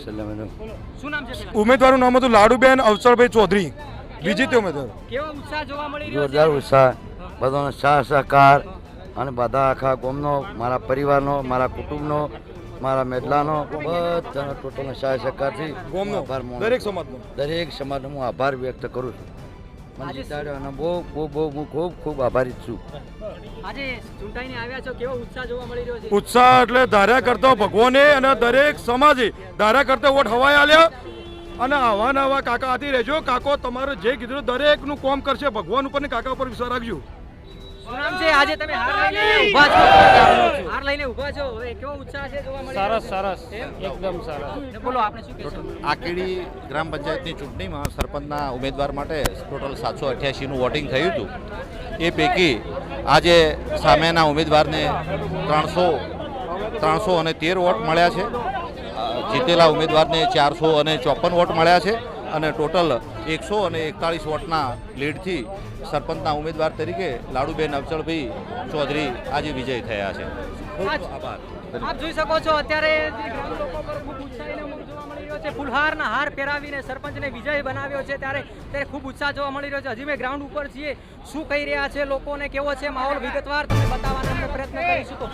શું નામ છે પેલા? ઉમેદવારનું નામ હતું લાડુબેન અવસરભાઈ ચૌધરી, વિજેતા ઉમેદવાર. કેવો ઉત્સાહ જોવા મળી રહ્યો છે? જોરદાર ઉત્સાહ, બધાનો સાથ સહકાર અને બધા આખા ગામનો, મારા પરિવારનો, મારા કુટુંબનો, મારા મેદલાનો બધાનો ટોટલનો સાથ સહકારથી ગામનો, આભાર માનું. દરેક સમાજનો. દરેક સમાજનો હું આભાર વ્યક્ત કરું છું. મને જીતાડ્યો અને બહુ હું ખૂબ ખૂબ આભારી છું. આજે ચૂંટાઈને આવ્યા છો, કેવો ઉત્સાહ જોવા મળી રહ્યો છે? ઉત્સાહ એટલે ધાર્યા કરતા ભગવાને અને દરેક સમાજે ધાર્યા કરતા વોટ હવાય આલ્યા. અને આવા નવા કાકા આથી રહેજો. કાકો તમારે જે કીધું દરેકનું કામ કરશે. ભગવાન ઉપર ને કાકા ઉપર વિશ્વાસ રાખજો. શું નામ છે? આજે તમે હાર લઈને ઊભા છો, હાર લઈને ઊભા છો, હવે કેવો ઉત્સાહ છે જોવા મળી રહ્યો છે? સરસ એમ? એકદમ સરસ. ને બોલો, આપણે શું કહેશો? આકેડી ગ્રામ પંચાયતની ચૂંટણીમાં સરપંચના ઉમેદવાર માટે ટોટલ 788નું વોટિંગ થયું હતું. એ પૈકી આજે સામેના ઉમેદવારને 313 વોટ મળ્યા છે. જીતેલા ઉમેદવારને 454 વોટ મળ્યા છે અને ટોટલ 141 વોટના લીડથી સરપંચના ઉમેદવાર તરીકે લાડુબેન અવસરભાઈ ચૌધરી આજે વિજય થયા છે. ખૂબ આભાર. આપ જોઈ શકો છો અત્યારે જે ગ્રામ લોકો પર ખૂબ ઉત્સાહીનો મૂડ જોવા મળી રહ્યો છે. ફુલહારના હાર પહેરાવીને સરપંચને વિજય બનાવ્યો છે ત્યારે ખૂબ ઉત્સાહ જોવા મળી રહ્યો છે. હજી મેં ગ્રાઉન્ડ ઉપર છીએ, શું કહી રહ્યા છે લોકોને, કેવો છે માહોલ, વિગતવાર તમને બતાવવાનો પ્રયત્ન કરીશું. તો